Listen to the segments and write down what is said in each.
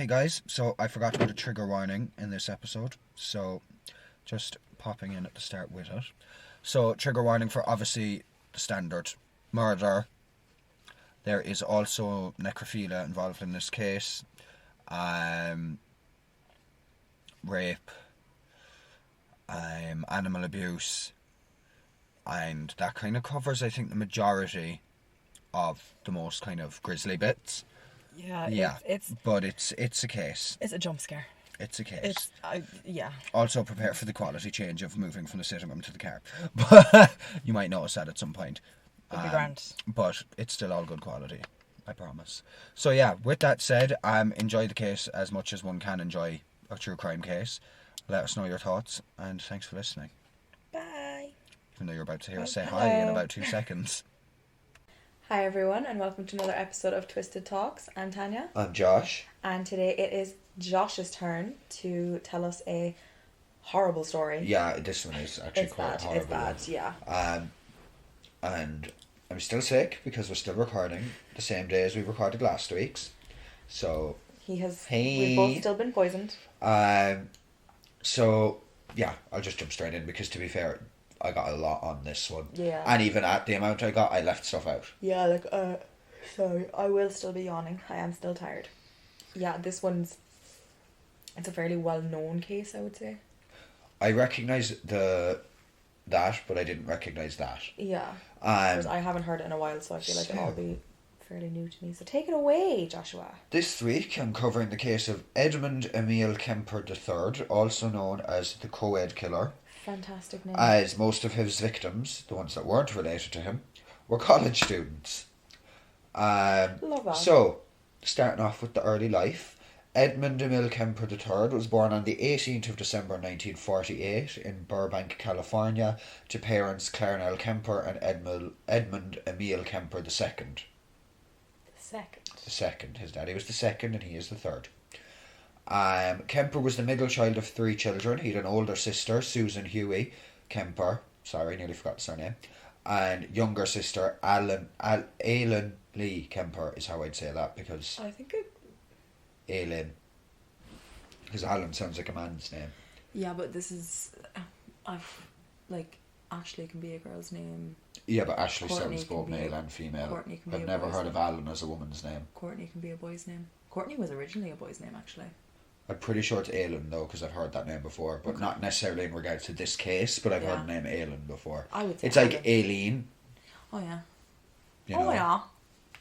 guys, so I forgot to put a trigger warning in this episode, so just popping in at the start with it. So, trigger warning for obviously the standard murder. There is also necrophilia involved in this case, rape, animal abuse, and that kind of covers, I think, the majority of the most kind of grisly bits. Yeah. But it's a case. It's a jump scare. It's a case. Yeah. Also prepare for the quality change of moving from the sitting room to the car. But you might notice that at some point. It'll be grand. But it's still all good quality, I promise. So yeah, with that said, enjoy the case as much as one can enjoy a true crime case. Let us know your thoughts, and thanks for listening. Bye. Even though you're about to hear us say hi in about 2 seconds. Hi everyone, and welcome to another episode of Twisted Talks. I'm Tanya. I'm Josh. And today it is Josh's turn to tell us a horrible story. Yeah, this one is actually quite horrible. It's bad, yeah. And I'm still sick because we're still recording the same day as we recorded last week's. So we've both still been poisoned. So yeah, I'll just jump straight in because, to be fair, I got a lot on this one. Yeah. And even at the amount I got, I left stuff out. Yeah, sorry, I will still be yawning. I am still tired. Yeah, it's a fairly well-known case, I would say. I recognise that, but I didn't recognise that. Yeah. Because I haven't heard it in a while, so I feel like it'll all be fairly new to me. So take it away, Joshua. This week I'm covering the case of Edmund Emil Kemper III, also known as the co-ed killer. Fantastic name. As most of his victims, the ones that weren't related to him, were college students. Love that. So, starting off with the early life, Edmund Emil Kemper III was born on the 18th of December 1948 in Burbank, California, to parents Clarnell Kemper and Edmund Emil Kemper II. The second. His daddy was the second and he is the third. Kemper was the middle child of 3 children. He had an older sister, Susan Huey Kemper. Sorry, nearly forgot the surname. And younger sister, Aileen Lee Kemper is how I'd say that, because... I think it... Aileen. Because Alan sounds like a man's name. Yeah, but this is... Ashley can be a girl's name. Yeah, but Ashley Courtney sounds both male and female. Courtney can be I've a never boy's heard of name. Alan as a woman's name. Courtney can be a boy's name. Courtney was originally a boy's name, actually. I'm pretty sure it's Aileen, though, because I've heard that name before, but not necessarily in regards to this case, but I've heard the name Aileen before. I would say it's like Aileen. Oh, yeah. You know, yeah.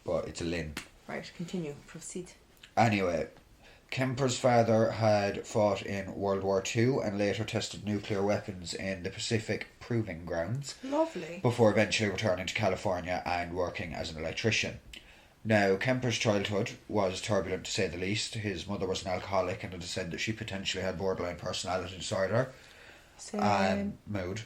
But it's a Lynn. Right, continue. Proceed. Anyway, Kemper's father had fought in World War II and later tested nuclear weapons in the Pacific Proving Grounds. Lovely. Before eventually returning to California and working as an electrician. Now, Kemper's childhood was turbulent to say the least. His mother was an alcoholic and it is said that she potentially had borderline personality disorder. Same. Mood.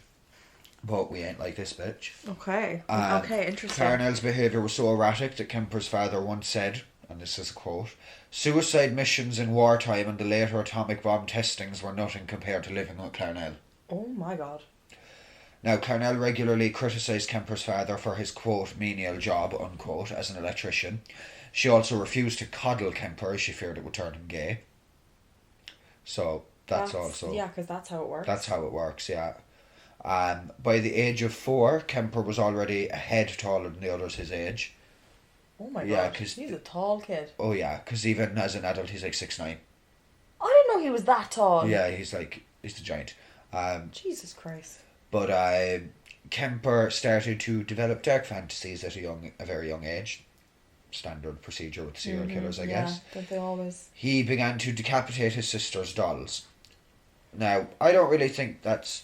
But we ain't like this bitch. Okay. Okay, interesting. Clarnell's behaviour was so erratic that Kemper's father once said, and this is a quote, "Suicide missions in wartime and the later atomic bomb testings were nothing compared to living with Clarnell." Oh my god. Now, Clarnell regularly criticised Kemper's father for his, quote, menial job, unquote, as an electrician. She also refused to coddle Kemper as she feared it would turn him gay. So, that's also... Yeah, because that's how it works. That's how it works, yeah. By the age of 4, Kemper was already a head taller than the others his age. Oh my Yeah, god, 'cause he's a tall kid. Oh yeah, because even as an adult he's like 6'9". I didn't know he was that tall. Yeah, he's the giant. Jesus Christ. But Kemper started to develop dark fantasies at a very young age. Standard procedure with serial killers, I guess. Don't they always? He began to decapitate his sister's dolls. Now, I don't really think that's...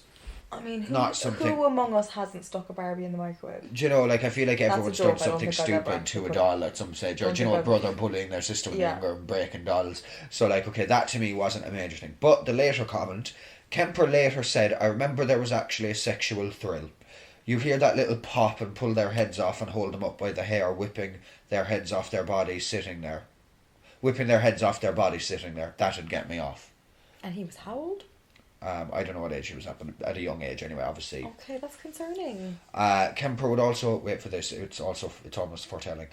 I mean, who among us hasn't stuck a Barbie in the microwave? Do you know, like, I feel like everyone's joke. done something stupid to a doll at some stage. Or, do you know, a brother bullying their sister when they're younger and breaking dolls. So, like, okay, that to me wasn't a major thing. But the later comment, Kemper later said, "I remember there was actually a sexual thrill. You hear that little pop and pull their heads off and hold them up by the hair, whipping their heads off their bodies sitting there. That'd get me off." And he was how old? I don't know what age he was at, but at a young age anyway, obviously. Okay, that's concerning. Kemper would also, wait for this, it's almost foretelling.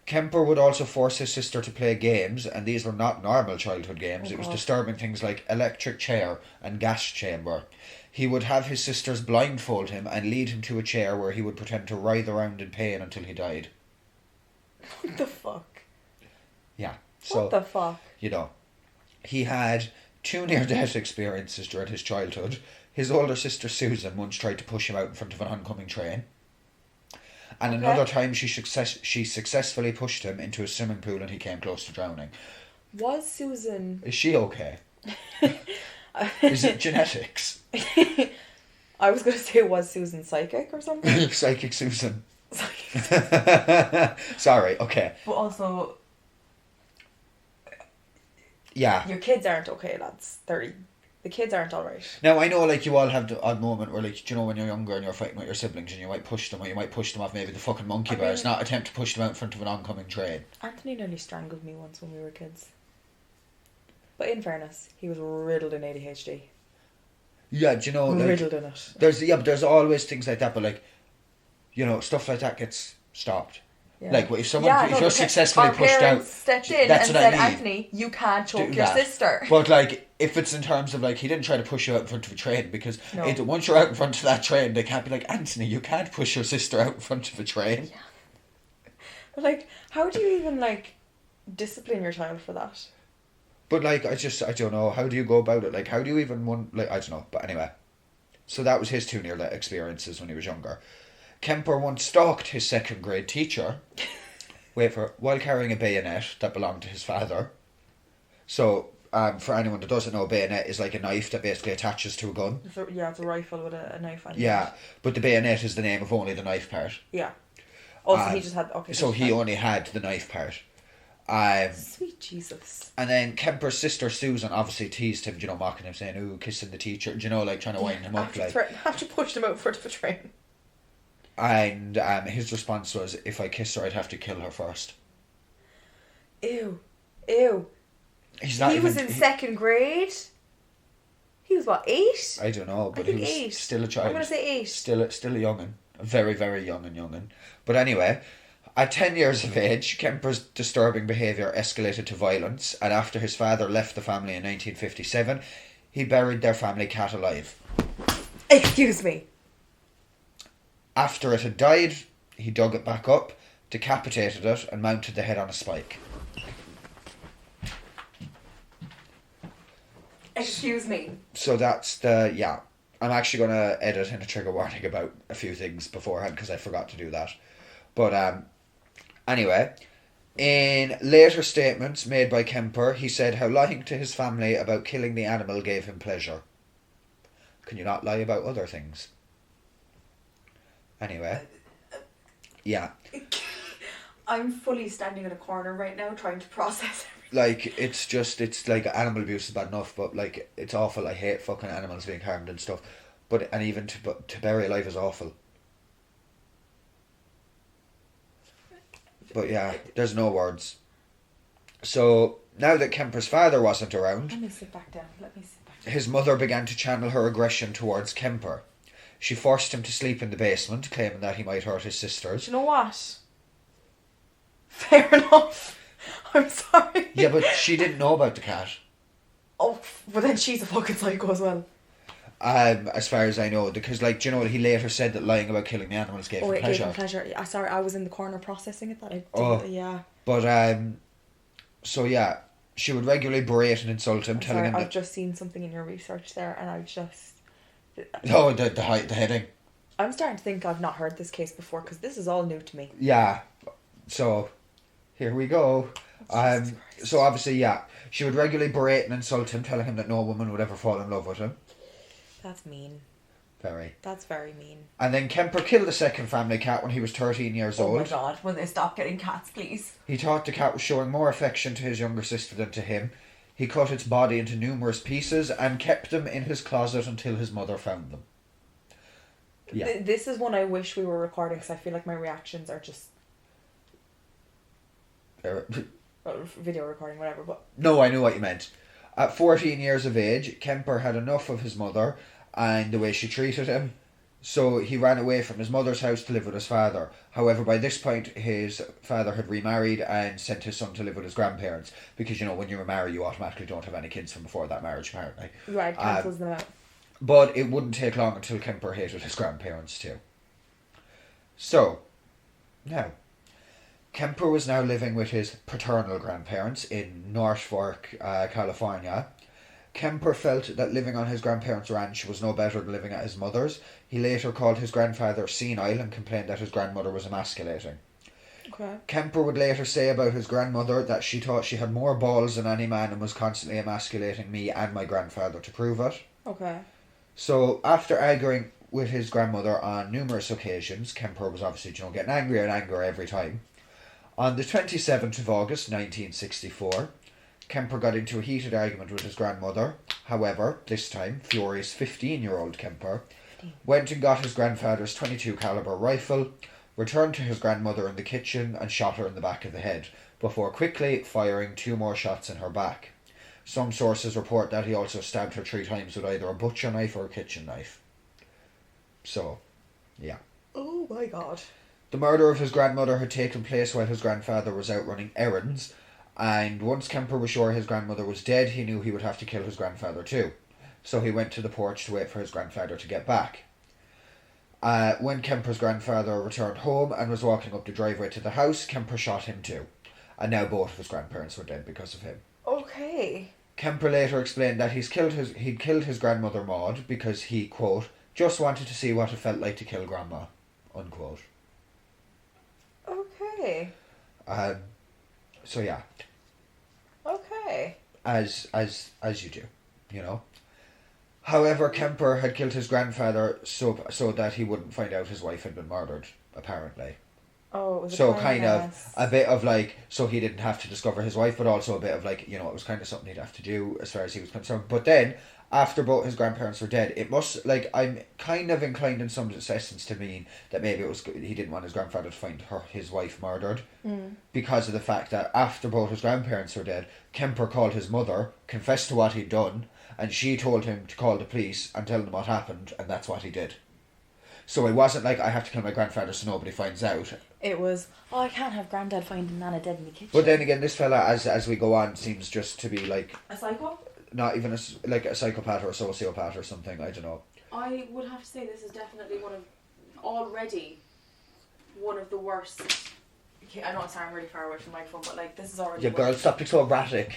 Kemper would also force his sister to play games, and these were not normal childhood games. It was disturbing things like electric chair and gas chamber. He would have his sisters blindfold him and lead him to a chair where he would pretend to writhe around in pain until he died. What the fuck? Yeah. So, what the fuck? You know, he had 2 near-death experiences during his childhood. His older sister Susan once tried to push him out in front of an oncoming train. And another time she successfully pushed him into a swimming pool and he came close to drowning. Was Susan... Is she okay? Is it genetics? I was going to say, was Susan psychic or something? Psychic Susan. Sorry, okay. But also... Yeah. Your kids aren't okay, lads. The kids aren't alright. Now, I know, like, you all have the odd moment where, like, you know, when you're younger and you're fighting with your siblings and you might push them, or you might push them off maybe the fucking monkey bars, not attempt to push them out in front of an oncoming train. Anthony nearly strangled me once when we were kids. But in fairness, he was riddled in ADHD. Yeah, do you know, like... Riddled in it. There's always things like that, but, like, you know, stuff like that gets stopped. Yeah. Like, if you're successfully pushed out, stepped in and said, Anthony, you can't choke your sister. But, like, if it's in terms of, like, he didn't try to push you out in front of a train, because once you're out in front of that train, they can't be like, Anthony, you can't push your sister out in front of a train. Yeah. But, like, how do you even, like, discipline your child for that? But, like, I don't know, how do you go about it? Like, how do you even I don't know. But anyway, so that was his 2 near-death experiences when he was younger. Kemper once stalked his 2nd grade teacher while carrying a bayonet that belonged to his father. So, for anyone that doesn't know, a bayonet is like a knife that basically attaches to a gun. It's a rifle with a knife on it. Yeah, but the bayonet is the name of only the knife part. Yeah. Also, he just had... Okay. So he only had the knife part. Sweet Jesus. And then Kemper's sister Susan obviously teased him, you know, mocking him, saying, ooh, kissing the teacher, you know, like trying to wind him up. After pushed him out in front of a train. And his response was, if I kiss her, I'd have to kill her first. Ew. He was in 2nd grade? He was what, 8? I don't know, but he was 8. Still a child. I'm going to say 8. Still a young'un. A very, very young'un. But anyway, at 10 years of age, Kemper's disturbing behaviour escalated to violence, and after his father left the family in 1957, he buried their family cat alive. Excuse me. After it had died, he dug it back up, decapitated it, and mounted the head on a spike. Excuse me. So that's I'm actually going to edit in a trigger warning about a few things beforehand because I forgot to do that. But anyway, in later statements made by Kemper, he said how lying to his family about killing the animal gave him pleasure. Can you not lie about other things? Anyway, yeah. I'm fully standing in a corner right now trying to process everything. Like, it's like animal abuse is bad enough, but like, it's awful. I hate fucking animals being harmed and stuff. And even to bury alive is awful. But yeah, there's no words. So, now that Kemper's father wasn't around... Let me sit back down. His mother began to channel her aggression towards Kemper. She forced him to sleep in the basement, claiming that he might hurt his sisters. Do you know what? Fair enough. I'm sorry. Yeah, but she didn't know about the cat. Oh, but then she's a fucking psycho as well. As far as I know, because, like, do you know what he later said that lying about killing the animals gave him pleasure? Gave him pleasure. Yeah, sorry, I was in the corner processing it. Yeah. But so yeah, she would regularly berate and insult him, telling him that... I've just seen something in your research there, and I've just... Oh, the heading. I'm starting to think I've not heard this case before because this is all new to me. Yeah, so here we go. So obviously, yeah, she would regularly berate and insult him, telling him that no woman would ever fall in love with him. That's mean. Very. That's very mean. And then Kemper killed the 2nd family cat when he was 13 years old. Oh my God, will they stop getting cats, please? He thought the cat was showing more affection to his younger sister than to him. He cut its body into numerous pieces and kept them in his closet until his mother found them. Yeah. This is one I wish we were recording because I feel like my reactions are just... video recording, whatever. But no, I knew what you meant. At 14 years of age, Kemper had enough of his mother and the way she treated him. So he ran away from his mother's house to live with his father. However, by this point, his father had remarried and sent his son to live with his grandparents. Because, when you remarry, you automatically don't have any kids from before that marriage, apparently. Right, cancels them out. But it wouldn't take long until Kemper hated his grandparents too. So, now, Kemper was now living with his paternal grandparents in North Fork, California. Kemper felt that living on his grandparents' ranch was no better than living at his mother's. He later called his grandfather senile and complained that his grandmother was emasculating. Okay. Kemper would later say about his grandmother that she thought she had more balls than any man and was constantly emasculating me and my grandfather to prove it. Okay. So, after arguing with his grandmother on numerous occasions, Kemper was obviously, getting angrier and angrier every time. On the 27th of August, 1964, Kemper got into a heated argument with his grandmother. However, this time, furious 15-year-old Kemper went and got his grandfather's .22 caliber rifle, returned to his grandmother in the kitchen and shot her in the back of the head, before quickly firing 2 more shots in her back. Some sources report that he also stabbed her 3 times with either a butcher knife or a kitchen knife. So, yeah. Oh my god. The murder of his grandmother had taken place while his grandfather was out running errands, and once Kemper was sure his grandmother was dead, he knew he would have to kill his grandfather too. So he went to the porch to wait for his grandfather to get back. When Kemper's grandfather returned home and was walking up the driveway to the house, Kemper shot him too. And now both of his grandparents were dead because of him. Okay. Kemper later explained that he'd killed his grandmother Maud because he, quote, just wanted to see what it felt like to kill grandma, unquote. Okay. So yeah. Okay. As you do, However, Kemper had killed his grandfather so that he wouldn't find out his wife had been murdered, apparently. Oh, it was so kind of a bit of so he didn't have to discover his wife, but also a bit of it was kind of something he'd have to do as far as he was concerned. But then, after both his grandparents were dead, it must, I'm kind of inclined in some essence to mean that maybe it was he didn't want his grandfather to find his wife murdered, because of the fact that after both his grandparents were dead, Kemper called his mother, confessed to what he'd done, and she told him to call the police and tell them what happened, and that's what he did. So it wasn't I have to kill my grandfather so nobody finds out. It was, I can't have Granddad finding Nana dead in the kitchen. But then again, this fella, as we go on, seems just to be a psycho? Not even a psychopath or a sociopath or something, I don't know. I would have to say this is definitely already one of the worst. Okay, I know I sound really far away from the microphone, but this is already... Yeah, girl, stop being so erratic.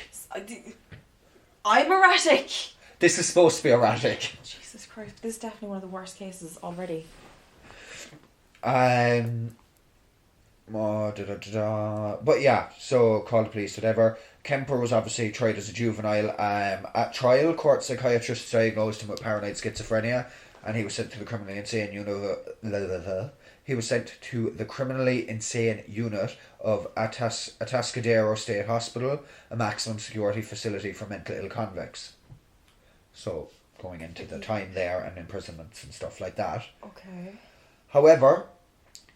I'm erratic! This is supposed to be erratic. Jesus Christ, this is definitely one of the worst cases already. But yeah, so called the police, whatever. Kemper was obviously tried as a juvenile. At trial, court psychiatrists diagnosed him with paranoid schizophrenia, and he was sent to the criminally insane unit. He was sent to the criminally insane unit of Atascadero State Hospital, a maximum security facility for mental ill convicts. So going into the time there and imprisonments and stuff like that. Okay. However,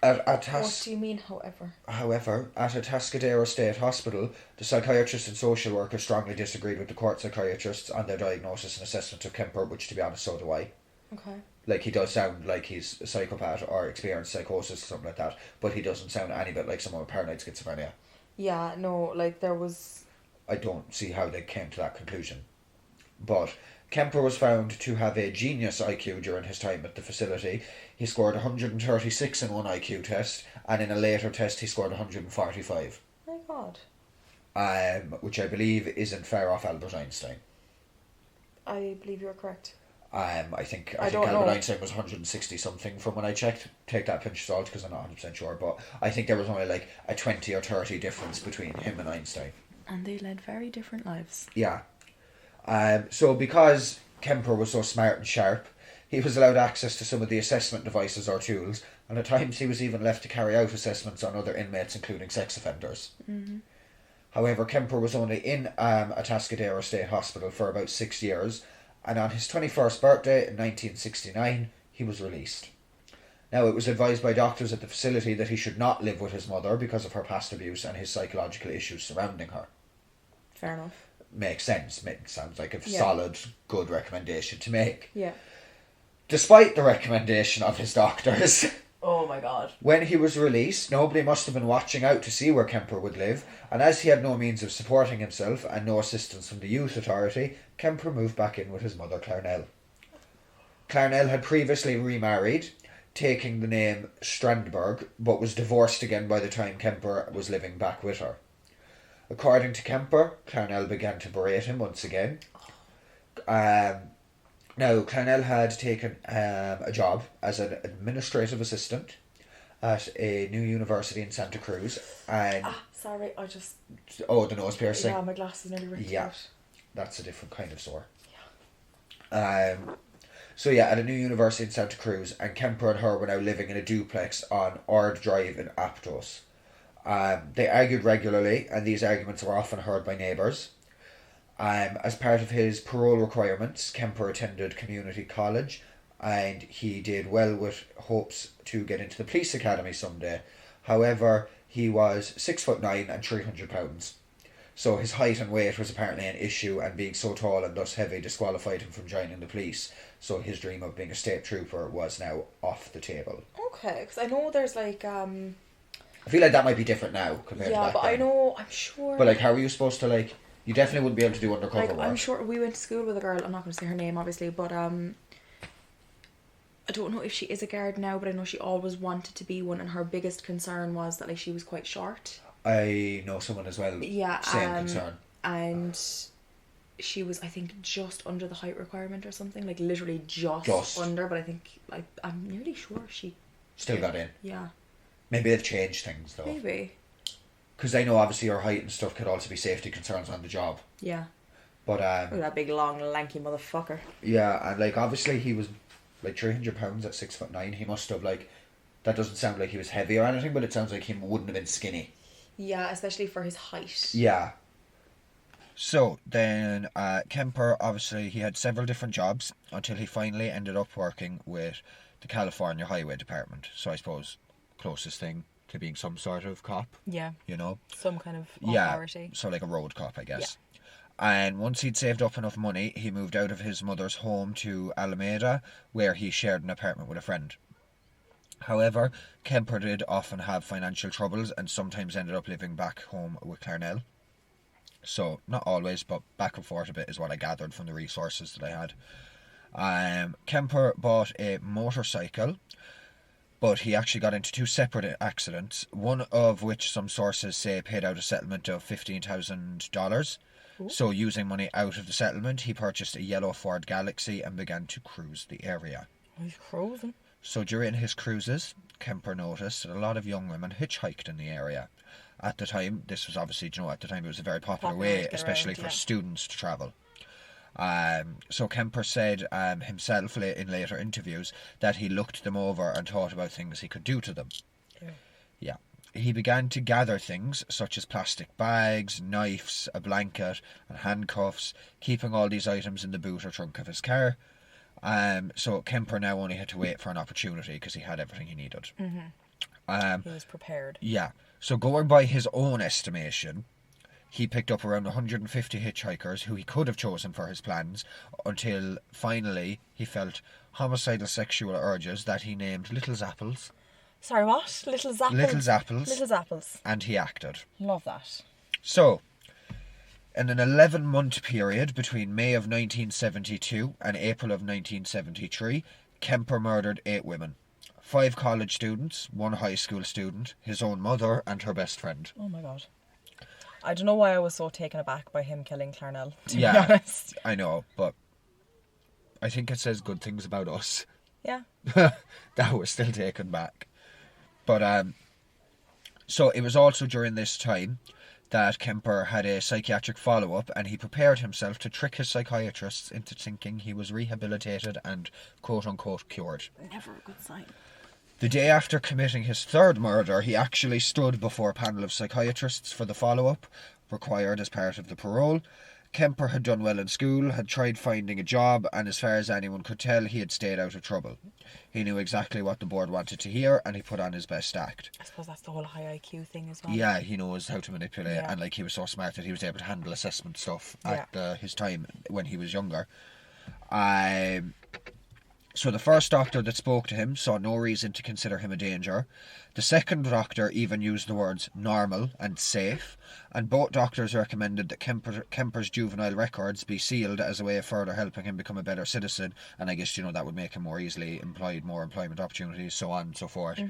what do you mean, however? However, at Atascadero State Hospital, the psychiatrists and social workers strongly disagreed with the court psychiatrists on their diagnosis and assessment of Kemper, which, to be honest, so do I. Okay. He does sound like he's a psychopath or experienced psychosis or something like that, but he doesn't sound any bit like someone with paranoid schizophrenia. Yeah, no, there was... I don't see how they came to that conclusion. But Kemper was found to have a genius IQ during his time at the facility. He scored 136 in one IQ test, and in a later test he scored 145. My God. Which I believe isn't far off Albert Einstein. I believe you're correct. I think Albert Einstein was 160 something from when I checked. Take that pinch of salt because I'm not 100% sure, but I think there was only a 20 or 30 difference between him and Einstein. And they led very different lives. Yeah. So because Kemper was so smart and sharp, he was allowed access to some of the assessment devices or tools, and at times he was even left to carry out assessments on other inmates, including sex offenders. Mm-hmm. However, Kemper was only in Atascadero State Hospital for about 6 years, and on his 21st birthday in 1969, he was released. Now, it was advised by doctors at the facility that he should not live with his mother because of her past abuse and his psychological issues surrounding her. Fair enough. Makes sense. Sounds like a solid, good recommendation to make. Yeah. Despite the recommendation of his doctors, Oh my god. when he was released, nobody must have been watching out to see where Kemper would live, and as he had no means of supporting himself and no assistance from the youth authority, Kemper moved back in with his mother Clarnell. Clarnell had previously remarried, taking the name Strandberg, but was divorced again by the time Kemper was living back with her. According to Kemper, Clarnell began to berate him once again. Now, Clarnell had taken a job as an administrative assistant at a new university in Santa Cruz, and Sorry, I just... the nose piercing. Yeah, my glasses nearly ripped out. That's a different kind of sore. Yeah. At a new university in Santa Cruz, and Kemper and her were now living in a duplex on Ord Drive in Aptos. They argued regularly, and these arguments were often heard by neighbours. As part of his parole requirements, Kemper attended community college, and he did well with hopes to get into the police academy someday. However, he was 6'9" and 300 pounds. So his height and weight was apparently an issue, and being so tall and thus heavy disqualified him from joining the police. So his dream of being a state trooper was now off the table. Okay, because I know there's like... I feel like that might be different now compared to back but then. I'm sure... But like, how are you supposed to like... You definitely wouldn't be able to do undercover like, work. I'm sure we went to school with a girl, I'm not going to say her name obviously, but I don't know if she is a guard now, but I know she always wanted to be one, and her biggest concern was that like she was quite short. I know someone as well. Yeah, same concern. And she was, I think, just under the height requirement or something, like literally just under. But I think, like, I'm nearly sure she still got in. Yeah. Maybe they've changed things though. Maybe. Because I know obviously her height and stuff could also be safety concerns on the job. Yeah. But look at that big long lanky motherfucker. Yeah, and like obviously he was like 300 pounds at 6'9". He must have like, that doesn't sound like he was heavy or anything, but it sounds like he wouldn't have been skinny. Yeah, especially for his height. Yeah. So then Kemper, obviously he had several different jobs until he finally ended up working with the California Highway Department. So I suppose closest thing to being some sort of cop. Yeah. You know? Some kind of authority. So like a road cop, I guess. Yeah. And once he'd saved up enough money, he moved out of his mother's home to Alameda, where he shared an apartment with a friend. However, Kemper did often have financial troubles and sometimes ended up living back home with Clarnell. So, not always, but back and forth a bit is what I gathered from the resources that I had. Kemper bought a motorcycle, but he actually got into two separate accidents, one of which some sources say paid out a settlement of $15,000. So, using money out of the settlement, he purchased a yellow Ford Galaxy and began to cruise the area. He's cruising. So during his cruises, Kemper noticed that a lot of young women hitchhiked in the area. At the time, this was obviously, at the time it was a very popular way, especially for students to travel. So Kemper said himself in later interviews that he looked them over and thought about things he could do to them. Yeah. He began to gather things such as plastic bags, knives, a blanket and handcuffs, keeping all these items in the boot or trunk of his car. So Kemper now only had to wait for an opportunity because he had everything he needed. He was prepared. Yeah. So going by his own estimation, he picked up around 150 hitchhikers who he could have chosen for his plans until finally he felt homicidal sexual urges that he named Little Zapples. Sorry, what? Little Zapples? Little Zapples. Little Zapples. And he acted. Love that. So, in an 11-month period between May of 1972 and April of 1973, Kemper murdered 8 women. 5 college students, 1 high school student, his own mother, and her best friend. Oh my god. I don't know why I was so taken aback by him killing Clarnell, to be honest. I know, but I think it says good things about us. Yeah. That was still taken back. But, so it was also during this time that Kemper had a psychiatric follow-up, and he prepared himself to trick his psychiatrists into thinking he was rehabilitated and quote-unquote cured. Never a good sign. The day after committing his 3rd murder, he actually stood before a panel of psychiatrists for the follow-up, required as part of the parole. Kemper had done well in school, had tried finding a job, and as far as anyone could tell, he had stayed out of trouble. He knew exactly what the board wanted to hear, and he put on his best act. I suppose that's the whole high IQ thing as well. Yeah, he knows how to manipulate, and like he was so smart that he was able to handle assessment stuff at his time when he was younger. So the first doctor that spoke to him saw no reason to consider him a danger. The second doctor even used the words normal and safe, and both doctors recommended that Kemper's juvenile records be sealed as a way of further helping him become a better citizen, and I guess, that would make him more easily employed, more employment opportunities, so on and so forth.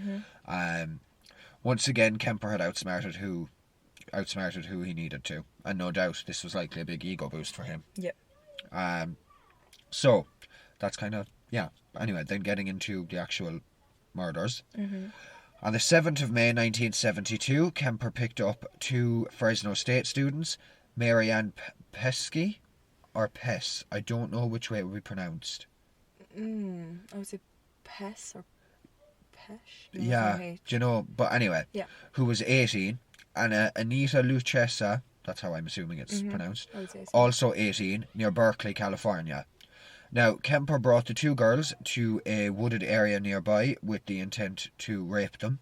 Once again, Kemper had outsmarted who he needed to, and no doubt this was likely a big ego boost for him. Yep. So that's kind of, anyway, then getting into the actual murders. On the 7th of May 1972, Kemper picked up 2 Fresno State students, Mary Ann Pesky, or Pess, I don't know which way it would be pronounced. I would say Pess or Pesh? No, yeah, but anyway, who was 18, and Anita Luchesa, that's how I'm assuming it's pronounced, I would say so. also 18, near Berkeley, California. Now, Kemper brought the 2 girls to a wooded area nearby with the intent to rape them,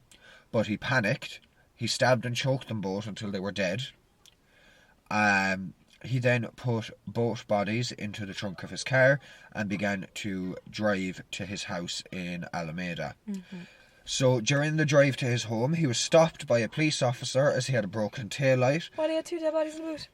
but he panicked. He stabbed and choked them both until they were dead. He then put both bodies into the trunk of his car and began to drive to his house in Alameda. So, during the drive to his home, he was stopped by a police officer as he had a broken taillight. Well, he had 2 dead bodies in the boot.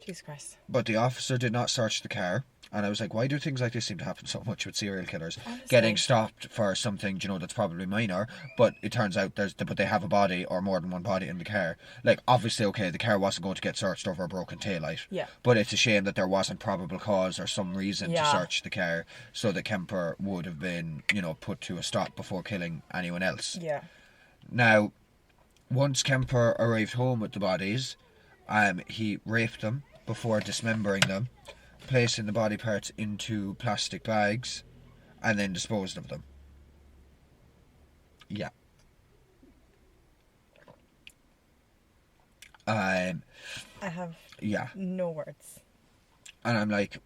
Jesus Christ. But the officer did not search the car. And I was like, why do things like this seem to happen so much with serial killers? Honestly. Getting stopped for something, that's probably minor, but it turns out but they have a body or more than one body in the car. Like, obviously, okay, the car wasn't going to get searched over a broken taillight. Yeah. But it's a shame that there wasn't probable cause or some reason to search the car so that Kemper would have been, put to a stop before killing anyone else. Yeah. Now, once Kemper arrived home with the bodies, he raped them before dismembering them, placing the body parts into plastic bags, and then disposed of them. Yeah. I have no words. And I'm like,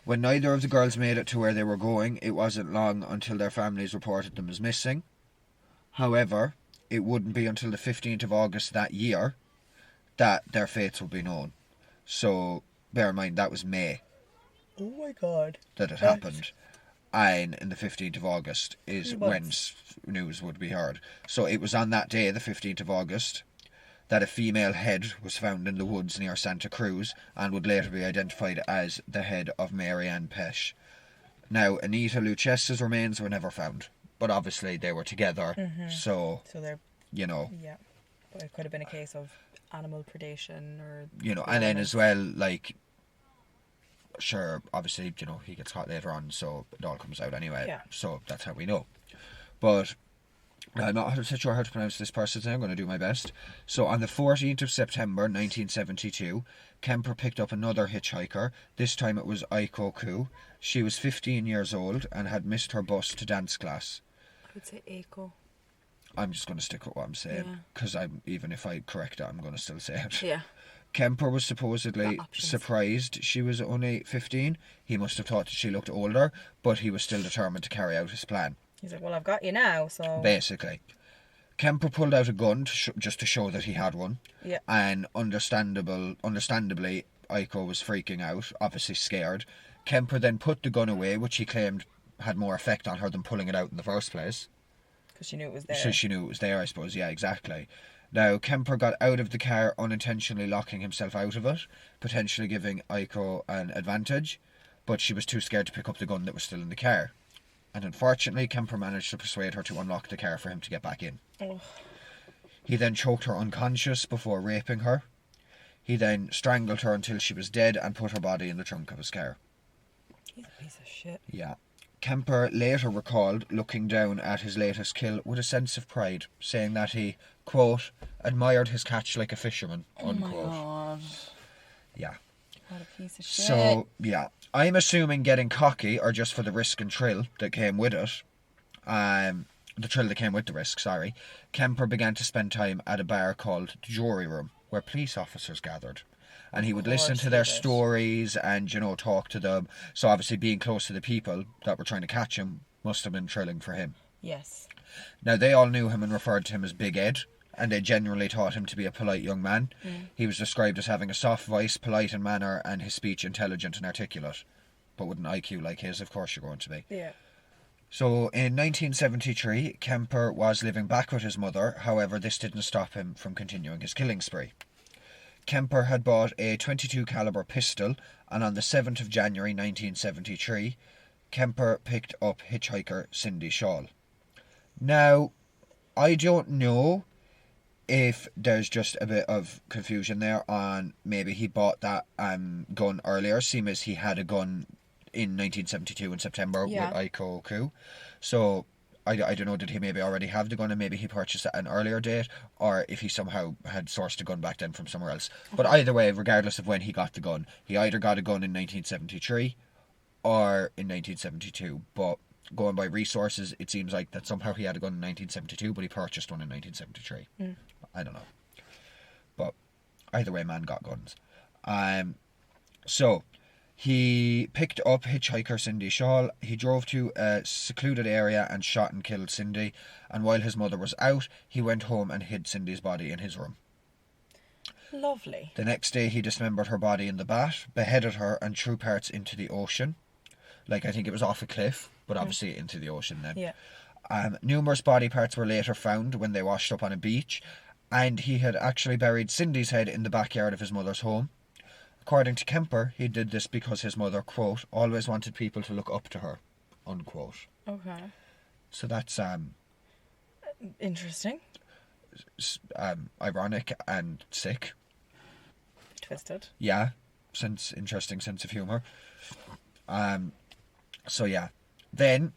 When neither of the girls made it to where they were going, it wasn't long until their families reported them as missing. However, it wouldn't be until the 15th of August that year that their fates would be known. So, bear in mind, that was May. Oh my God. That it happened. And in the 15th of August is when news would be heard. So it was on that day, the 15th of August, that a female head was found in the woods near Santa Cruz and would later be identified as the head of Mary Ann Pesh. Now, Anita Luchesa's remains were never found. But obviously they were together, so they're... Yeah. But it could have been a case of animal predation or... and then as well, sure, obviously, he gets caught later on, so it all comes out anyway. Yeah. So that's how we know. But I'm not 100% sure how to pronounce this person's name. I'm going to do my best. So on the 14th of September 1972, Kemper picked up another hitchhiker. This time it was Aiko Ku. She was 15 years old and had missed her bus to dance class. I would say Aiko. I'm just going to stick with what I'm saying, because even if I correct it, I'm going to still say it. Yeah. Kemper was supposedly surprised she was only 15. He must have thought that she looked older, but he was still determined to carry out his plan. He's like, well, I've got you now, so... Basically. Kemper pulled out a gun just to show that he had one. Yeah. And understandably, Aiko was freaking out, obviously scared. Kemper then put the gun away, which he claimed had more effect on her than pulling it out in the first place. Because she knew it was there. So she knew it was there, I suppose. Yeah, exactly. Now, Kemper got out of the car unintentionally locking himself out of it, potentially giving Aiko an advantage, but she was too scared to pick up the gun that was still in the car. And unfortunately, Kemper managed to persuade her to unlock the car for him to get back in. Oh. He then choked her unconscious before raping her. He then strangled her until she was dead and put her body in the trunk of his car. He's a piece of shit. Yeah. Kemper later recalled looking down at his latest kill with a sense of pride, saying that he, quote, admired his catch like a fisherman, unquote. Oh my God. Yeah. What a piece of shit. So, yeah. I'm assuming getting cocky, or just for the risk and thrill that came with it, the thrill that came with the risk, sorry, Kemper began to spend time at a bar called the Jury Room, where police officers gathered. And he would listen to their stories and, talk to them. So obviously being close to the people that were trying to catch him must have been thrilling for him. Yes. Now, they all knew him and referred to him as Big Ed, and they generally taught him to be a polite young man. He was described as having a soft voice, polite in manner, and his speech intelligent and articulate. but with an IQ like his, of course you're going to be. Yeah. So in 1973, Kemper was living back with his mother. However, this didn't stop him from continuing his killing spree. Kemper had bought a .22 caliber pistol, and on the 7th of January 1973, Kemper picked up hitchhiker Cindy Shaw. Now, I don't know if there's just a bit of confusion there on maybe he bought that gun earlier, seeing as he had a gun in 1972 in September with Aiko Ku. So I don't know, did he maybe already have the gun and maybe he purchased it at an earlier date, or if he somehow had sourced the gun back then from somewhere else. But either way, regardless of when he got the gun, he either got a gun in 1973 or in 1972. But going by resources, it seems like that somehow he had a gun in 1972, but he purchased one in 1973. I don't know. But either way, man got guns. So he picked up hitchhiker Cindy Shaw. He drove to a secluded area and shot and killed Cindy. And while his mother was out, he went home and hid Cindy's body in his room. Lovely. The next day, he dismembered her body in the bath, beheaded her, and threw parts into the ocean. Like, I think it was off a cliff, but obviously into the ocean then. Yeah. Numerous body parts were later found when they washed up on a beach, and he had actually buried Cindy's head in the backyard of his mother's home. According to Kemper, he did this because his mother, quote, always wanted people to look up to her, unquote. Okay. So that's interesting. Ironic and sick. Twisted. Yeah, interesting sense of humour. So yeah. Then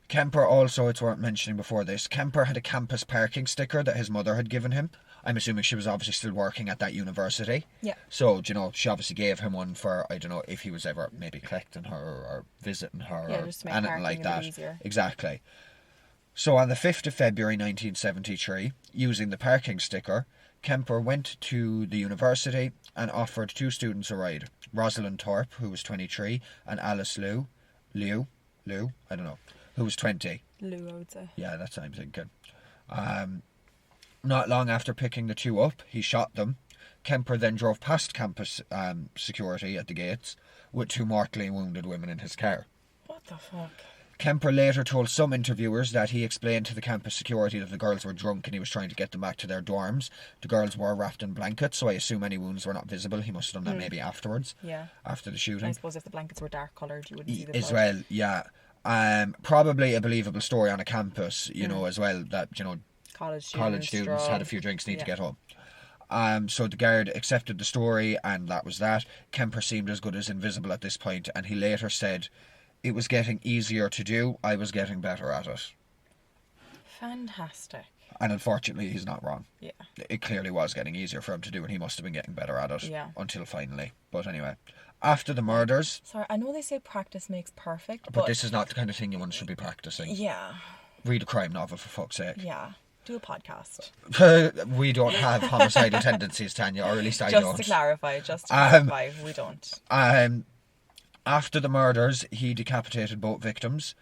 Kemper also, it's worth mentioning before this, Kemper had a campus parking sticker that his mother had given him. I'm assuming she was obviously still working at that university. Yeah. So, you know, she obviously gave him one for, I don't know, if he was ever maybe collecting her or visiting her or just to make anything like that. Easier. Exactly. So on the 5th of February 1973, using the parking sticker, Kemper went to the university and offered two students a ride. Rosalind Thorpe, who was 23, and Alice Liu, I don't know, who was 20. Lou, I would say. Yeah, that's what I'm thinking. Not long after picking the two up, he shot them. Kemper then drove past campus security at the gates with two mortally wounded women in his car. What the fuck? Kemper later told some interviewers that he explained to the campus security that the girls were drunk and he was trying to get them back to their dorms. The girls were wrapped in blankets, so I assume any wounds were not visible. He must have done that maybe afterwards. Yeah. After the shooting. I suppose if the blankets were dark coloured, you wouldn't see the As blood. well, yeah. Probably a believable story on a campus, you know, as well, that, you know, college students had a few drinks, need to get home. So the guard accepted the story, and that was that. Kemper seemed as good as invisible at this point, and he later said, "It was getting easier to do. I was getting better at it." Fantastic. And unfortunately, he's not wrong. Yeah. It clearly was getting easier for him to do, and he must have been getting better at it. Yeah. Until finally. But anyway, after the murders... Sorry, I know they say practice makes perfect, but this is not the kind of thing one should be practicing. Yeah. Read a crime novel, for fuck's sake. Yeah. Do a podcast. We don't have homicidal tendencies, Tanya, or at least I don't. Just to clarify, we don't. After the murders, he decapitated both victims,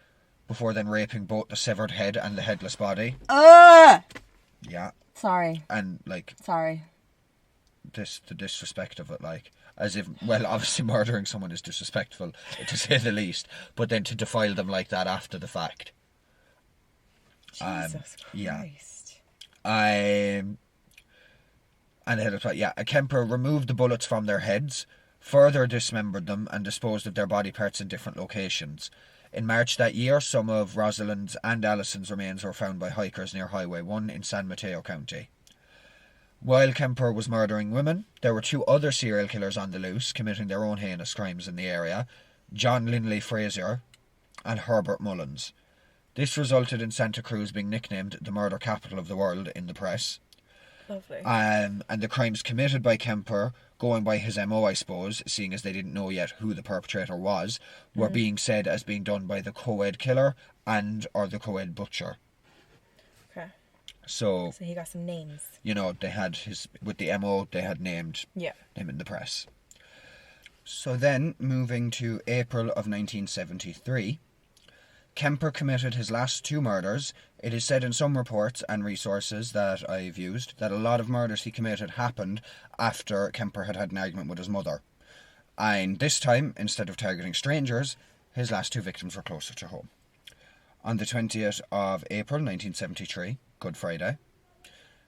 before then raping both the severed head and the headless body. Yeah. Sorry. And, like... Sorry. The disrespect of it, like... As if, well, obviously murdering someone is disrespectful, to say the least. But then to defile them like that after the fact. Jesus Christ. Yeah. And Kemper removed the bullets from their heads, further dismembered them, and disposed of their body parts in different locations. In March that year, some of Rosalind's and Alison's remains were found by hikers near Highway 1 in San Mateo County. While Kemper was murdering women, there were two other serial killers on the loose, committing their own heinous crimes in the area, John Linley Frazier and Herbert Mullins. This resulted in Santa Cruz being nicknamed the murder capital of the world in the press. Lovely. And the crimes committed by Kemper, going by his MO, I suppose, seeing as they didn't know yet who the perpetrator was, were being said as being done by the co-ed killer or the co-ed butcher. Okay. So he got some names. You know, they had with the MO, they had named him in the press. So then, moving to April of 1973, Kemper committed his last two murders. It is said in some reports and resources that I've used that a lot of murders he committed happened after Kemper had an argument with his mother. And this time, instead of targeting strangers, his last 2 victims were closer to home. On the 20th of April 1973, Good Friday,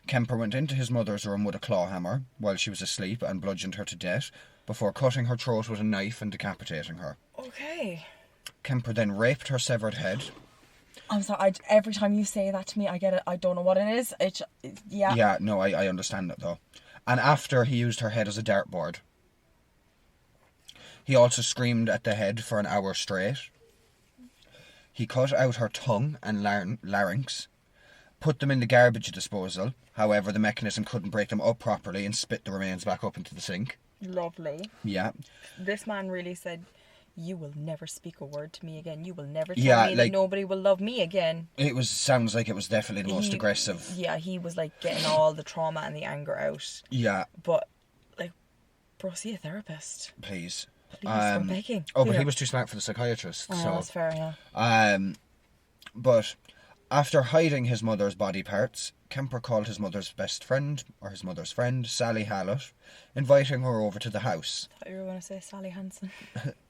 Kemper went into his mother's room with a claw hammer while she was asleep and bludgeoned her to death before cutting her throat with a knife and decapitating her. Okay. Kemper then raped her severed head. I'm sorry, every time you say that to me, I get it. I don't know what it is. Yeah. Yeah, no, I understand it though. And after he used her head as a dartboard. He also screamed at the head for an hour straight. He cut out her tongue and larynx, put them in the garbage disposal. However, the mechanism couldn't break them up properly and spit the remains back up into the sink. Lovely. Yeah. This man really said, you will never speak a word to me again. You will never tell me that nobody will love me again. Sounds like it was definitely the most aggressive. Yeah, he was like getting all the trauma and the anger out. Yeah. But, like, bro, see a therapist. Please. Please, I'm begging. Oh, but he was too smart for the psychiatrist. Oh, so that's fair, yeah. But after hiding his mother's body parts, Kemper called his mother's best friend, or his mother's friend, Sally Hallett, inviting her over to the house. I thought you were going to say Sally Hansen.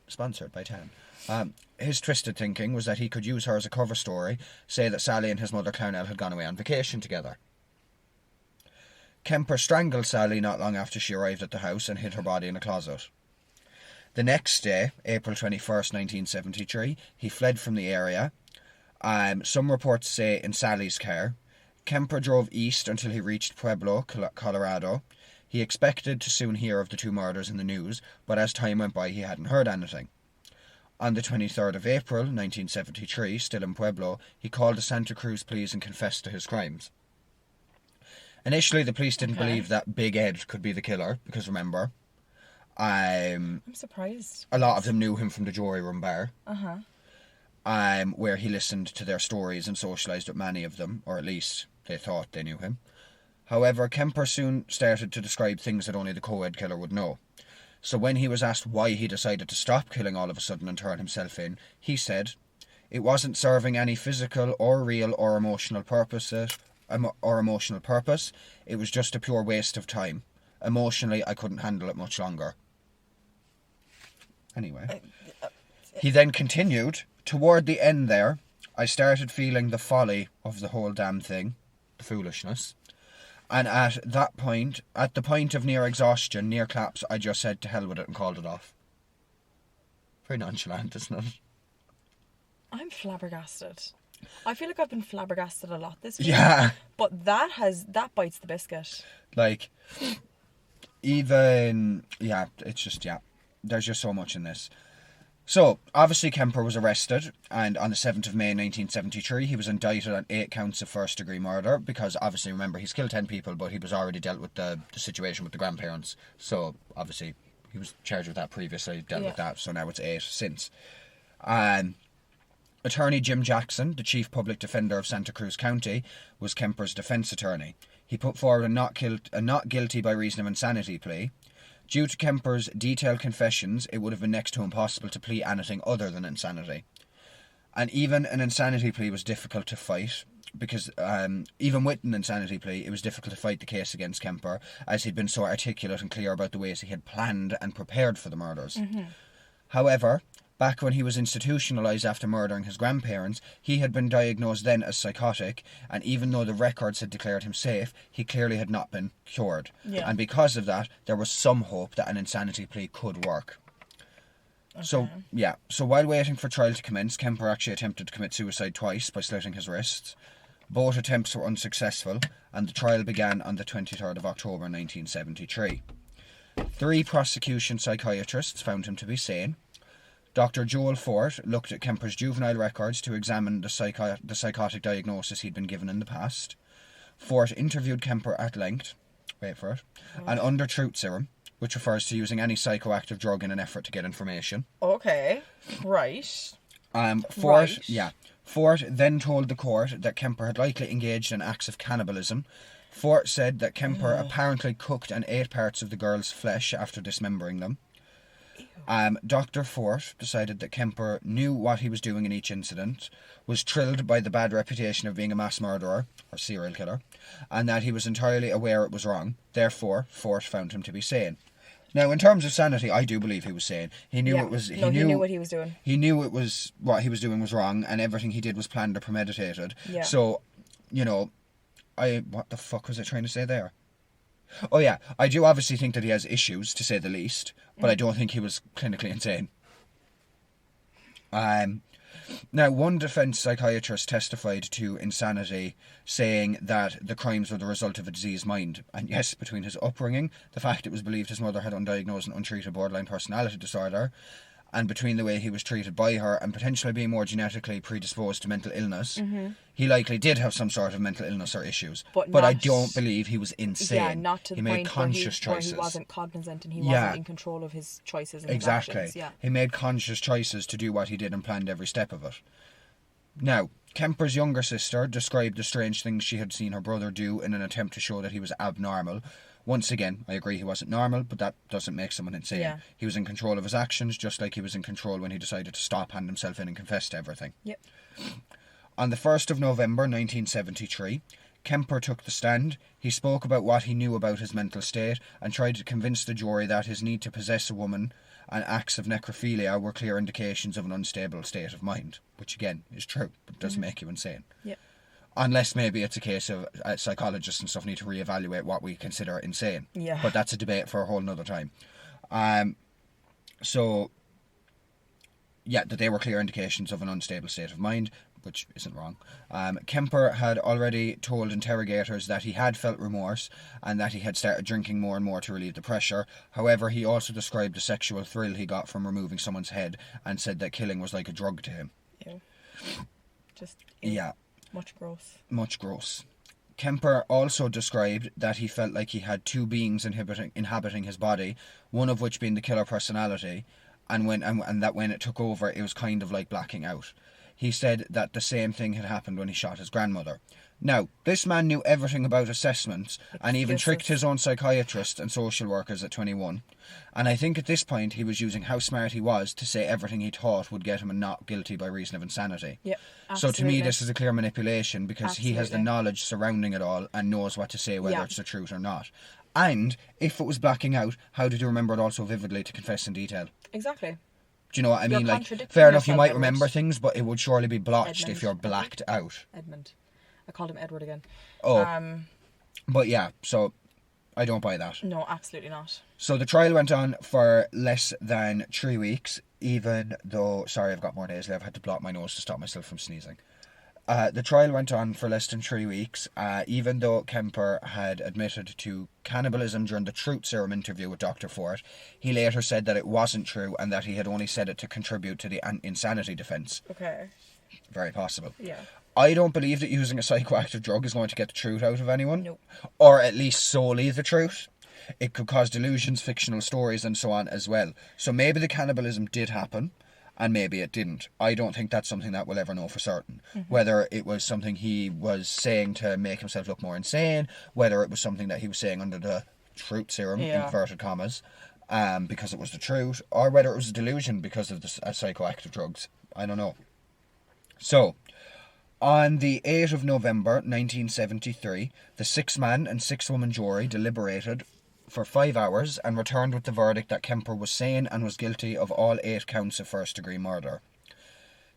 Sponsored by Tan. His twisted thinking was that he could use her as a cover story, say that Sally and his mother Clarnell had gone away on vacation together. Kemper strangled Sally not long after she arrived at the house and hid her body in a closet. The next day, April 21st, 1973, he fled from the area. Some reports say in Sally's car. Kemper drove east until he reached Pueblo, Colorado. He expected to soon hear of the 2 murders in the news, but as time went by he hadn't heard anything. On the 23rd of April, 1973, still in Pueblo, he called the Santa Cruz police and confessed to his crimes. Initially, the police didn't believe that Big Ed could be the killer, because remember, I'm surprised. a lot of them knew him from the Jory Room bar. Where he listened to their stories and socialised with many of them, or at least they thought they knew him. However, Kemper soon started to describe things that only the co-ed killer would know. So when he was asked why he decided to stop killing all of a sudden and turn himself in, he said, "It wasn't serving any physical or real or emotional purpose. It was just a pure waste of time. Emotionally, I couldn't handle it much longer." Anyway. He then continued, "Toward the end there, I started feeling the folly of the whole damn thing, the foolishness. And at the point of near exhaustion, near collapse, I just said to hell with it and called it off." Very nonchalant, isn't it? I'm flabbergasted. I feel like I've been flabbergasted a lot this week. Yeah. But that bites the biscuit. Like, even, yeah, it's just, yeah, there's just so much in this. So, obviously Kemper was arrested, and on the 7th of May 1973 he was indicted on 8 counts of first-degree murder, because obviously, remember, he's killed 10 people, but he was already dealt with the situation with the grandparents, so obviously he was charged with that previously, dealt with that, so now it's 8 since. Attorney Jim Jackson, the chief public defender of Santa Cruz County, was Kemper's defence attorney. He put forward a not guilty by reason of insanity plea. Due to Kemper's detailed confessions, it would have been next to impossible to plead anything other than insanity. And even an insanity plea was difficult to fight, because even with an insanity plea, it was difficult to fight the case against Kemper, as he'd been so articulate and clear about the ways he had planned and prepared for the murders. However, back when he was institutionalised after murdering his grandparents, he had been diagnosed then as psychotic, and even though the records had declared him safe, he clearly had not been cured. Yeah. And because of that, there was some hope that an insanity plea could work. Okay. So while waiting for trial to commence, Kemper actually attempted to commit suicide twice by slitting his wrists. Both attempts were unsuccessful, and the trial began on the 23rd of October 1973. 3 prosecution psychiatrists found him to be sane. Dr. Joel Fort looked at Kemper's juvenile records to examine the psychotic diagnosis he'd been given in the past. Fort interviewed Kemper at length, and under truth serum, which refers to using any psychoactive drug in an effort to get information. Okay, right. Fort then told the court that Kemper had likely engaged in acts of cannibalism. Fort said that Kemper apparently cooked and ate parts of the girl's flesh after dismembering them. Dr. Fort decided that Kemper knew what he was doing in each incident, was thrilled by the bad reputation of being a mass murderer, or serial killer, and that he was entirely aware it was wrong. Therefore, Fort found him to be sane. Now, in terms of sanity, I do believe he was sane. He knew it was. He knew what he was doing. He knew it was what he was doing was wrong, and everything he did was planned or premeditated. Yeah. So, what the fuck was I trying to say there? Oh yeah, I do obviously think that he has issues, to say the least, but I don't think he was clinically insane. Now, one defence psychiatrist testified to insanity, saying that the crimes were the result of a diseased mind. And yes, between his upbringing, the fact it was believed his mother had undiagnosed and untreated borderline personality disorder, and between the way he was treated by her and potentially being more genetically predisposed to mental illness, he likely did have some sort of mental illness or issues. But I don't believe he was insane. Yeah, not to the point where he wasn't cognizant and he wasn't in control of his choices and his actions. Yeah. He made conscious choices to do what he did and planned every step of it. Now, Kemper's younger sister described the strange things she had seen her brother do in an attempt to show that he was abnormal. Once again, I agree he wasn't normal, but that doesn't make someone insane. Yeah. He was in control of his actions, just like he was in control when he decided to stop, hand himself in and confess to everything. Yep. On the 1st of November 1973, Kemper took the stand. He spoke about what he knew about his mental state and tried to convince the jury that his need to possess a woman and acts of necrophilia were clear indications of an unstable state of mind, which again is true, but doesn't make you insane. Yep. Unless maybe it's a case of psychologists and stuff need to reevaluate what we consider insane. Yeah. But that's a debate for a whole nother time. That they were clear indications of an unstable state of mind, which isn't wrong. Kemper had already told interrogators that he had felt remorse and that he had started drinking more and more to relieve the pressure. However, he also described the sexual thrill he got from removing someone's head and said that killing was like a drug to him. Yeah. Much gross. Kemper also described that he felt like he had two beings inhabiting his body, one of which being the killer personality, and that when it took over, it was kind of like blacking out. He said that the same thing had happened when he shot his grandmother. Now, this man knew everything about assessments and even tricked his own psychiatrist and social workers at 21. And I think at this point he was using how smart he was to say everything he thought would get him not guilty by reason of insanity. Yep, so to me this is a clear manipulation because he has the knowledge surrounding it all and knows what to say whether it's the truth or not. And if it was blacking out, how did you remember it all so vividly to confess in detail? Exactly. Do you know what I mean? Like, fair enough, you might remember things, but it would surely be blotched if you're blacked out. Edmund. I called him Edward again. Oh. But yeah, so I don't buy that. No, absolutely not. So the trial went on for less than 3 weeks, even though... Sorry, I've got more nasally. I've had to block my nose to stop myself from sneezing. The trial went on for less than 3 weeks, even though Kemper had admitted to cannibalism during the Truth Serum interview with Dr. Ford. He later said that it wasn't true and that he had only said it to contribute to the insanity defence. Okay. Very possible. Yeah. I don't believe that using a psychoactive drug is going to get the truth out of anyone. Nope. Or at least solely the truth. It could cause delusions, fictional stories and so on as well. So maybe the cannibalism did happen. And maybe it didn't. I don't think that's something that we'll ever know for certain. Mm-hmm. Whether it was something he was saying to make himself look more insane, whether it was something that he was saying under the truth serum, inverted commas, because it was the truth, or whether it was a delusion because of the psychoactive drugs. I don't know. So, on the 8th of November 1973, the 6-man and 6-woman jury deliberated for 5 hours and returned with the verdict that Kemper was sane and was guilty of all 8 counts of first-degree murder.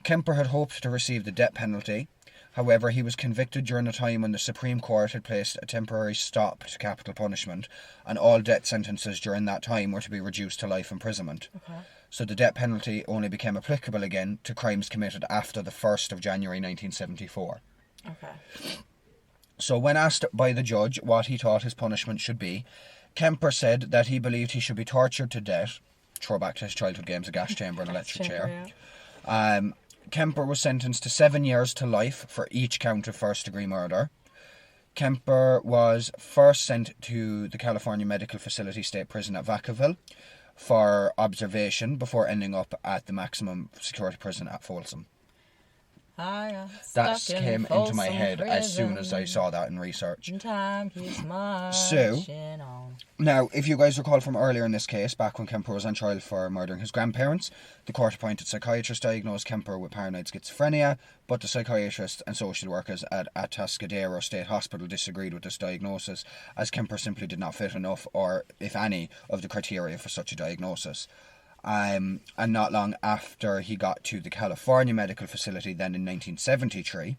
Kemper had hoped to receive the death penalty. However, he was convicted during a time when the Supreme Court had placed a temporary stop to capital punishment, and all death sentences during that time were to be reduced to life imprisonment. Okay. So the death penalty only became applicable again to crimes committed after the 1st of January 1974. Okay. So when asked by the judge what he thought his punishment should be, Kemper said that he believed he should be tortured to death. Throwback to his childhood games, a gas chamber and electric chair. Yeah. Kemper was sentenced to 7 years to life for each count of first-degree murder. Kemper was first sent to the California Medical Facility State Prison at Vacaville for observation before ending up at the maximum security prison at Folsom. That came into my head as soon as I saw that in research. Time keeps So, on. now, if you guys recall from earlier in this case, back when Kemper was on trial for murdering his grandparents, the court-appointed psychiatrist diagnosed Kemper with paranoid schizophrenia, but the psychiatrists and social workers at Atascadero State Hospital disagreed with this diagnosis, as Kemper simply did not fit enough, or if any, of the criteria for such a diagnosis. And not long after he got to the California Medical Facility, then in 1973,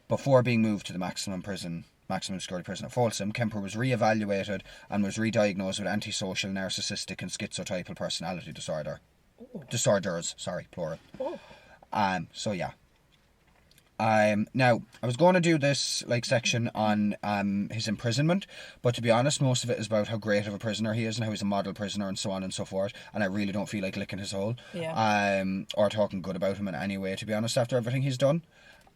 before being moved to the maximum security prison at Folsom, Kemper was re-evaluated and was re-diagnosed with antisocial, narcissistic and schizotypal personality disorder. Oh. Disorders, sorry, plural. Oh. So yeah. Now, I was going to do this section on his imprisonment, but to be honest, most of it is about how great of a prisoner he is and how he's a model prisoner and so on and so forth, and I really don't feel like licking his hole, or talking good about him in any way, to be honest, after everything he's done.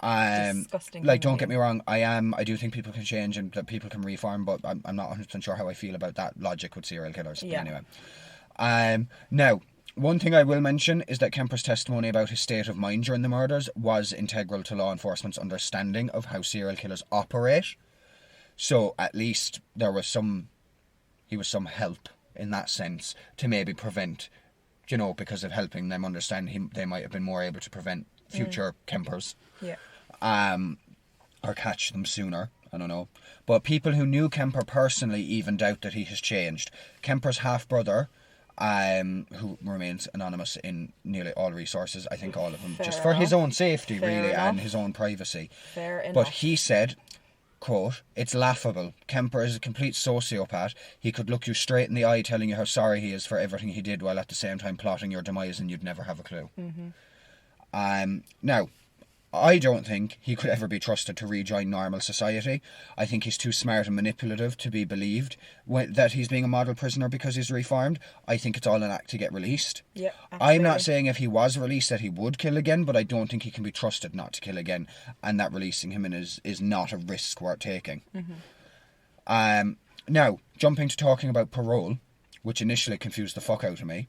Disgusting. Don't get me wrong, I do think people can change and that people can reform, but I'm not 100% sure how I feel about that logic with serial killers. Yeah. But anyway. Now, one thing I will mention is that Kemper's testimony about his state of mind during the murders was integral to law enforcement's understanding of how serial killers operate. So at least he was some help in that sense to maybe prevent, because of helping them understand they might have been more able to prevent future Kempers. Yeah. Or catch them sooner. I don't know. But people who knew Kemper personally even doubt that he has changed. Kemper's half-brother, who remains anonymous in nearly all resources, I think all of them, just for his own safety, really, and his own privacy. Fair enough. But he said, quote, "It's laughable. Kemper is a complete sociopath. He could look you straight in the eye telling you how sorry he is for everything he did while at the same time plotting your demise and you'd never have a clue." Mm-hmm. Now, I don't think he could ever be trusted to rejoin normal society. I think he's too smart and manipulative to be believed that he's being a model prisoner because he's reformed. I think it's all an act to get released. Yeah, absolutely. I'm not saying if he was released that he would kill again, but I don't think he can be trusted not to kill again, and that releasing him is not a risk worth taking. Mm-hmm. Now, jumping to talking about parole, which initially confused the fuck out of me,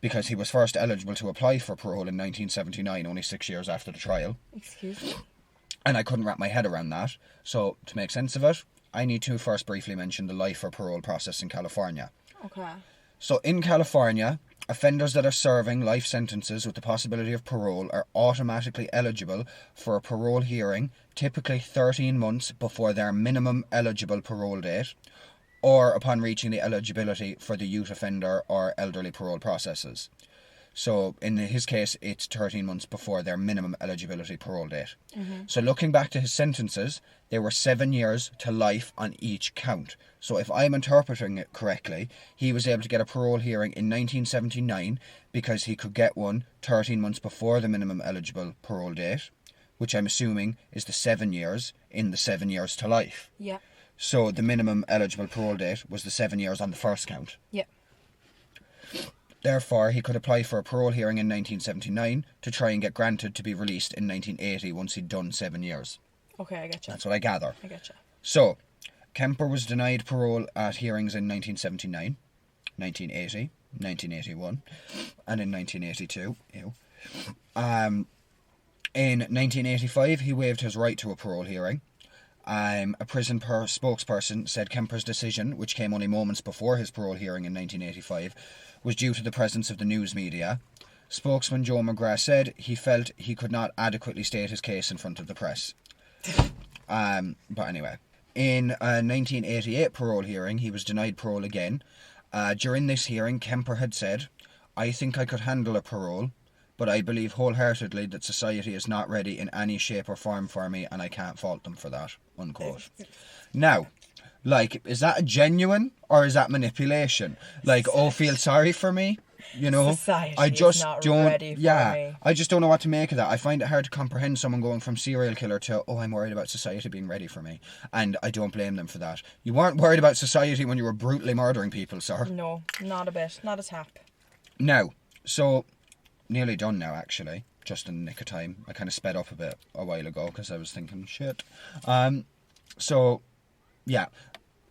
because he was first eligible to apply for parole in 1979, only 6 years after the trial. Excuse me? And I couldn't wrap my head around that. So, to make sense of it, I need to first briefly mention the life or parole process in California. Okay. So, in California, offenders that are serving life sentences with the possibility of parole are automatically eligible for a parole hearing, typically 13 months before their minimum eligible parole date, or upon reaching the eligibility for the youth offender or elderly parole processes. So in his case, it's 13 months before their minimum eligibility parole date. Mm-hmm. So looking back to his sentences, they were 7 years to life on each count. So if I'm interpreting it correctly, he was able to get a parole hearing in 1979 because he could get one 13 months before the minimum eligible parole date, which I'm assuming is the 7 years in the 7 years to life. Yeah. So the minimum eligible parole date was the 7 years on the first count. Yeah. Therefore, he could apply for a parole hearing in 1979 to try and get granted to be released in 1980 once he'd done 7 years. Okay, I getcha. That's what I gather. I getcha. So, Kemper was denied parole at hearings in 1979, 1980, 1981, and in 1982. Ew. In 1985, he waived his right to a parole hearing. A prison spokesperson said Kemper's decision, which came only moments before his parole hearing in 1985, was due to the presence of the news media. Spokesman Joe McGrath said he felt he could not adequately state his case in front of the press. But anyway, in a 1988 parole hearing, he was denied parole again. During this hearing, Kemper had said, "I think I could handle a parole, but I believe wholeheartedly that society is not ready in any shape or form for me, and I can't fault them for that," unquote. Now, is that a genuine, or is that manipulation? Feel sorry for me? Society I just is not don't. Ready for me. I just don't know what to make of that. I find it hard to comprehend someone going from serial killer to, I'm worried about society being ready for me, and I don't blame them for that. You weren't worried about society when you were brutally murdering people, sir. No, not a bit, not a tap. Now, so nearly done now, actually, just in the nick of time. I kind of sped up a bit a while ago because I was thinking shit. So yeah.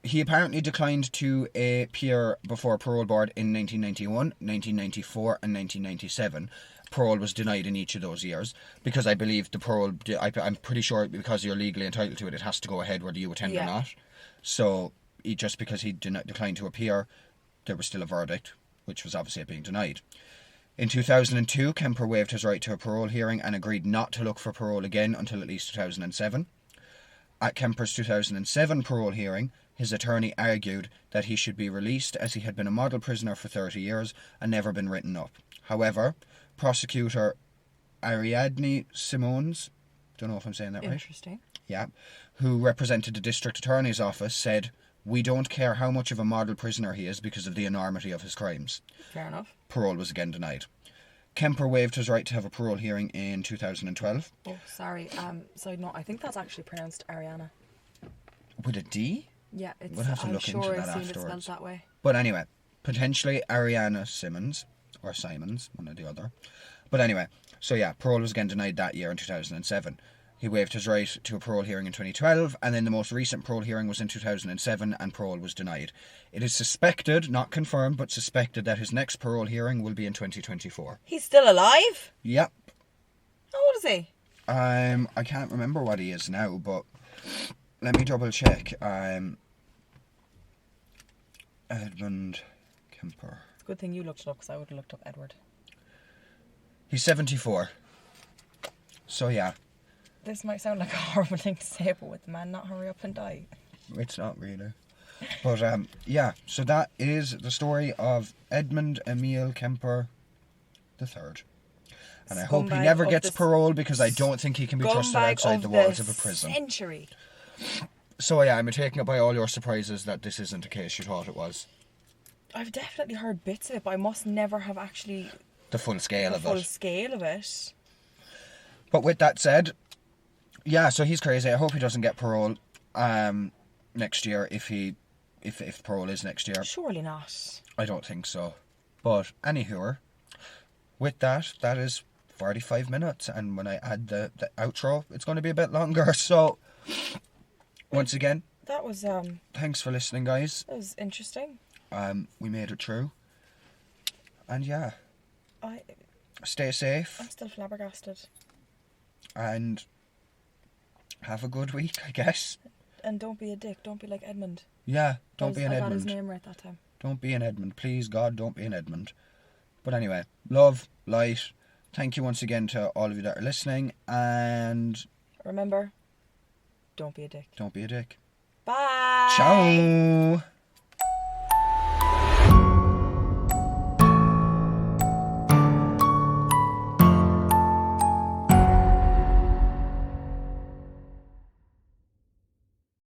He apparently declined to appear before a parole board in 1991, 1994 and 1997, parole was denied in each of those years, because I believe the parole, I'm pretty sure because you're legally entitled to it, it has to go ahead whether you attend or not. So just because he declined to appear, there was still a verdict, which was obviously being denied. In 2002, Kemper waived his right to a parole hearing and agreed not to look for parole again until at least 2007. At Kemper's 2007 parole hearing, his attorney argued that he should be released as he had been a model prisoner for 30 years and never been written up. However, prosecutor Ariadne Simons, don't know if I'm saying that right. Interesting. Yeah, who represented the district attorney's office, said, "We don't care how much of a model prisoner he is because of the enormity of his crimes." Fair enough. Parole was again denied. Kemper waived his right to have a parole hearing in 2012. Oh, sorry. Side note, I think that's actually pronounced Ariana. With a D? Yeah, it's. We'll have to look into that I've seen it afterwards. spelled that way. But anyway, potentially Ariana Simmons, or Simons, one or the other. But anyway, so yeah, parole was again denied that year in 2007. He waived his right to a parole hearing in 2012, and then the most recent parole hearing was in 2007, and parole was denied. It is suspected, not confirmed, but suspected that his next parole hearing will be in 2024. He's still alive? Yep. How old is he? I can't remember what he is now, but let me double check. Edmund Kemper. Good thing you looked it up, because I would have looked up Edward. He's 74. So yeah. This might sound like a horrible thing to say, but would the man not hurry up and die? It's not really. But yeah, so that is the story of Edmund Emil Kemper III. And I hope he never gets parole, because I don't think he can be trusted outside the walls of a prison. Century. So yeah, I'm taken up by all your surprises that this isn't the case you thought it was. I've definitely heard bits of it, but I must never have actually... The full scale of it. But with that said, yeah, so he's crazy. I hope he doesn't get parole next year, if parole is next year. Surely not. I don't think so. But anywho, with that is 45 minutes, and when I add the outro, it's going to be a bit longer. So once again, that was thanks for listening, guys. That was interesting. We made it through. And yeah. Stay safe. I'm still flabbergasted. And have a good week, I guess. And don't be a dick. Don't be like Edmund. Yeah, don't be an Edmund. I got his name right that time. Don't be an Edmund. Please, God, don't be an Edmund. But anyway, love, light. Thank you once again to all of you that are listening. And remember, don't be a dick. Don't be a dick. Bye. Ciao.